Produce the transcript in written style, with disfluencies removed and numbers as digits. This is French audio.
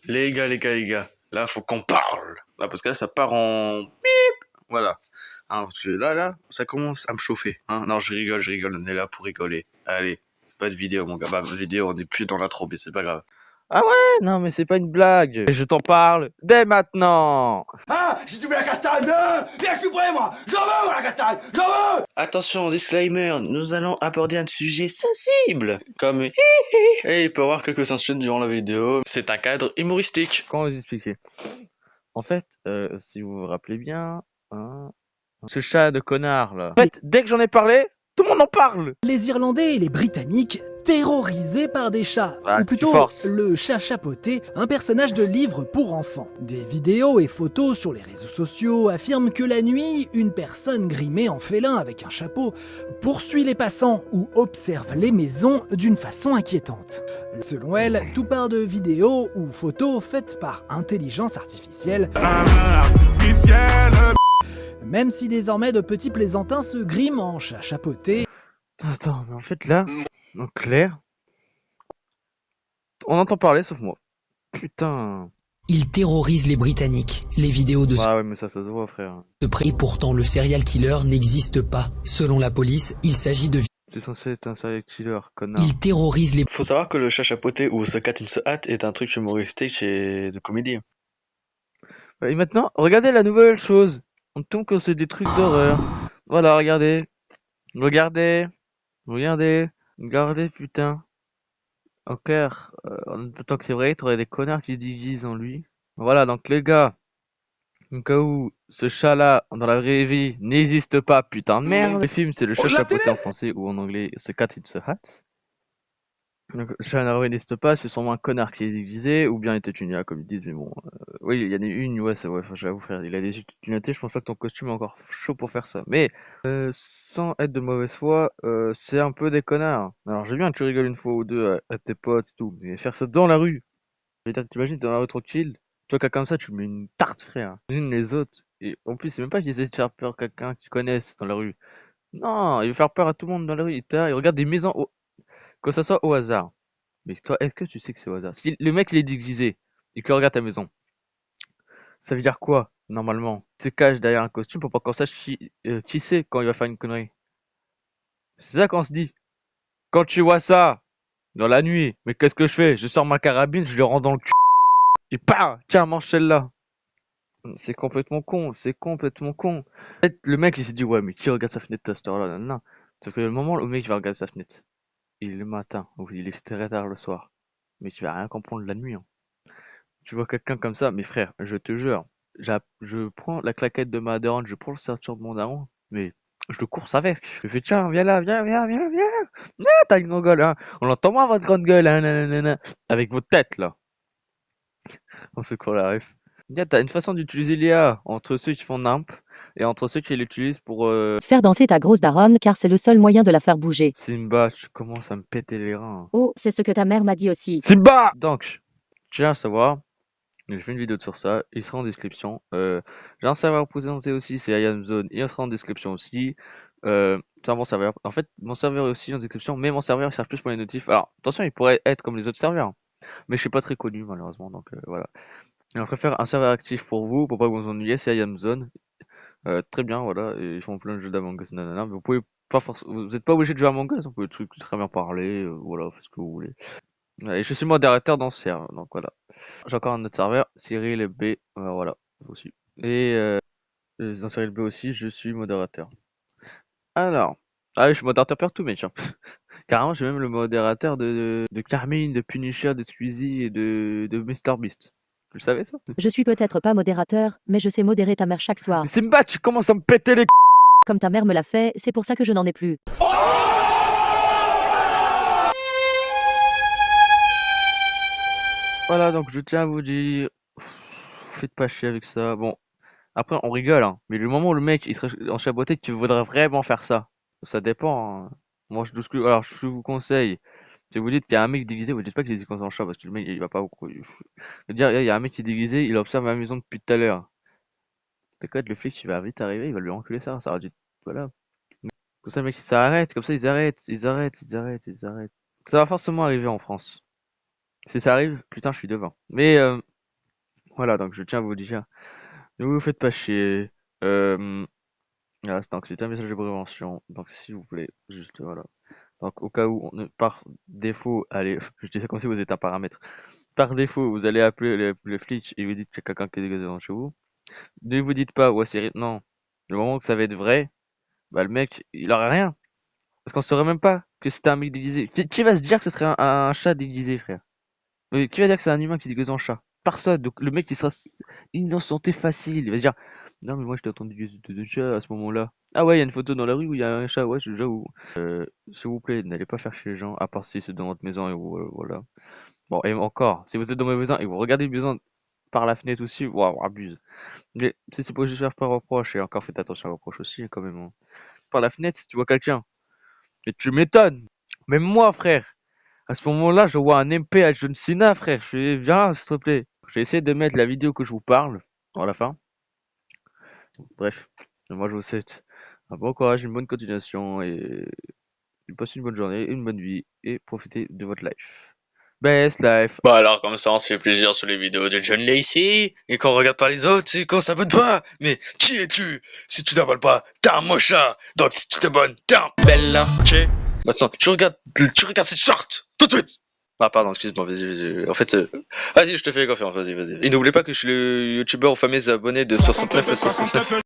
Les gars, là, faut qu'on parle. Là, parce que là, ça part en bip. Voilà. Hein, parce que là, ça commence à me chauffer. Hein. Non, je rigole, on est là pour rigoler. Allez, pas de vidéo, mon gars. Bah, vidéo, on est plus dans l'intro, mais c'est pas grave. Ah ouais, non mais c'est pas une blague. Et je t'en parle dès maintenant. Ah, si tu veux la castagne, bien je suis prêt moi. J'en veux moi, la castagne, j'en veux. Attention, disclaimer, nous allons aborder un sujet sensible, comme et il peut y avoir quelques insultes durant la vidéo. C'est un cadre humoristique. Comment vous expliquer? En fait, si vous vous rappelez bien, hein, ce chat de connard là. En fait, dès que j'en ai parlé, tout le monde en parle. Les Irlandais et les Britanniques terrorisés par des chats, Ah, ou tu plutôt forces. le chat chapeauté, un personnage de livre pour enfants. Des vidéos et photos sur les réseaux sociaux affirment que la nuit, une personne grimée en félin avec un chapeau poursuit les passants ou observe les maisons d'une façon inquiétante. Selon elle, tout part de vidéos ou photos faites par intelligence artificielle. Même si désormais de petits plaisantins se griment en chat chapeauté. Attends, mais en fait là, en clair, on entend parler sauf moi. Putain. Il terrorise les Britanniques. Les vidéos de Ah ouais, mais ça se voit, frère. ce près. Et pourtant, le serial killer n'existe pas. Selon la police, il s'agit de... C'est censé être un serial killer, connard. Il terrorise les... Faut savoir que le chat chapeauté ou The Cat in the Hat est un truc humoristique et de comédie. Et maintenant, regardez la nouvelle chose. On tombe que c'est des trucs d'horreur. Voilà, regardez. Regardez. Regardez, putain. En clair, en tant que c'est vrai, t'aurais des connards qui se déguisent en lui. Voilà, donc les gars, au cas où ce chat-là, dans la vraie vie, n'existe pas, putain de merde. Le film, c'est le chat chapeauté en français ou en anglais, The Cat in the Hat. Donc, le chat n'existe pas, c'est sûrement un connard qui est déguisé, ou bien il était tuné, comme ils disent, mais bon. Oui, il y en a une, ouais, c'est vrai, enfin, j'avoue, frère, il a des utilités, je pense pas que ton costume est encore chaud pour faire ça. Mais, sans être de mauvaise foi, c'est un peu des connards. Alors, j'ai bien que tu rigoles une fois ou deux à tes potes et tout, mais faire ça dans la rue. T'imagines, t'es dans la rue tranquille, tu vois quelqu'un comme ça, tu lui mets une tarte, frère. Imagine les autres. Et en plus, c'est même pas qu'ils essaient de faire peur à quelqu'un qu'ils connaissent dans la rue. Non, il veut faire peur à tout le monde dans la rue. Il regarde des maisons, que ça soit au hasard. Mais toi, est-ce que tu sais que c'est au hasard? Si le mec il est déguisé et qu'il regarde ta maison, ça veut dire quoi, normalement? Il se cache derrière un costume pour pas qu'on sache qui c'est quand il va faire une connerie. C'est ça qu'on se dit. Quand tu vois ça, dans la nuit, mais qu'est-ce que je fais? Je sors ma carabine, je le rends dans le cul. Et pam! Tiens, mange celle-là. C'est complètement con, c'est complètement con. En fait, le mec il s'est dit, ouais, mais qui regarde sa fenêtre à cette heure-là? Non. Sauf que le moment où le mec il va regarder sa fenêtre, il est le matin, ou il est très tard le soir. Mais tu vas rien comprendre la nuit, hein. Tu vois quelqu'un comme ça, mes frères, je te jure, je prends la claquette de ma daronne, je prends le ceinture de mon daron, mais je le course avec. Je fais, tiens, viens là, viens, t'as une grande gueule, hein. On l'entend moins votre grande gueule, hein, nanana. Avec votre tête, là. On se croit la ref. T'as une façon d'utiliser l'IA entre ceux qui font nimp et entre ceux qui l'utilisent pour faire danser ta grosse daronne car c'est le seul moyen de la faire bouger. Simba, tu commences à me péter les reins. Oh, c'est ce que ta mère m'a dit aussi. Simba! Donc, tu tiens à savoir, j'ai fait une vidéo sur ça, il sera en description. J'ai un serveur présenté aussi, c'est IamZone, il sera en description aussi. C'est un bon serveur. En fait, mon serveur est aussi en description, mais mon serveur il sert plus pour les notifs. Alors, attention, il pourrait être comme les autres serveurs, mais je suis pas très connu malheureusement, donc voilà. Et on préfère un serveur actif pour vous, pour pas que vous vous ennuyiez, c'est IamZone. Très bien, voilà, et ils font plein de jeux d'Among Us, nanana, mais vous pouvez pas vous êtes pas obligé de jouer à Among Us, vous pouvez très bien parler, voilà, faites ce que vous voulez. Et je suis modérateur dans ce serveur, donc voilà. J'ai encore un autre serveur, Cyril B, voilà, aussi. Et dans Cyril B aussi, je suis modérateur. Alors, ah oui, je suis modérateur partout, mais tiens. Carrément, j'ai même le modérateur de Carmine, de Punisher, de Squeezie et de MrBeast. Tu le savais ça? Je suis peut-être pas modérateur, mais je sais modérer ta mère chaque soir. Mais Simba, tu commences à me péter les Comme ta mère me l'a fait, c'est pour ça que je n'en ai plus. Voilà, donc je tiens à vous dire, faites pas chier avec ça. Bon, après on rigole, hein, mais le moment où le mec il serait en chaboté, tu voudrais vraiment faire ça. Ça dépend, hein. Moi, alors, je vous conseille, si vous dites qu'il y a un mec déguisé, vous dites pas qu'il est déguisé en chat, parce que le mec il va pas beaucoup. Je veux dire, il y a un mec qui est déguisé, il observe ma maison depuis tout à l'heure. T'es quoi, le flic il va vite arriver, il va lui enculer ça va dire, voilà. Comme ça, le mec il s'arrête, comme ça ils arrêtent. Ça va forcément arriver en France. Si ça arrive, putain, je suis devant. Mais Voilà, donc je tiens à vous dire, ne vous faites pas chier. Voilà, donc c'est un message de prévention. Donc s'il vous plaît, juste voilà. Donc au cas où, par défaut, allez, je dis ça comme si vous êtes un paramètre. Par défaut, vous allez appeler le flic et vous dites qu'il y a quelqu'un qui est déguisé devant chez vous. Ne vous dites pas, ouais, non. Le moment que ça va être vrai, bah le mec, il aura rien. Parce qu'on saurait même pas que c'était un mec déguisé. Qui va se dire que ce serait un chat déguisé, frère? Qui va dire que c'est un humain qui est déguisé en chat? Personne. Donc le mec, il sera innocenté facile. Il va se dire, non mais moi j'étais entendu de chat à ce moment-là. Ah ouais, il y a une photo dans la rue où il y a un chat, ouais, j'avoue. S'il vous plaît, n'allez pas faire chez les gens, à part si c'est dans votre maison et vous, voilà. Bon, et encore, si vous êtes dans votre maison et vous regardez le maison par la fenêtre aussi, waouh, abuse. Mais si c'est pour juste faire par reproche, et encore faites attention aux reproches aussi, quand même, hein. Par la fenêtre, si tu vois quelqu'un, mais tu m'étonnes. Même moi, frère, à ce moment-là, je vois un MP à John Cena, frère. Je fais, viens, s'il te plaît. Je vais essayer de mettre la vidéo que je vous parle à la fin. Bref, moi je vous souhaite un bon courage, une bonne continuation et passez une bonne journée, une bonne vie et profitez de votre life. Best life. Bah alors comme ça on se fait plaisir sur les vidéos de John Lacey et qu'on regarde pas les autres et qu'on s'abonne pas. Mais qui es-tu? Si tu t'abonnes pas, t'es un mocha. Donc si tu t'abonnes, t'es un bella. Ok. Maintenant tu regardes cette short tout de suite. Ah pardon, excuse-moi, vas-y. En fait, vas-y, je te fais confiance, vas-y. Et n'oublie pas que je suis le youtubeur aux fameux abonnés de 69 à 69.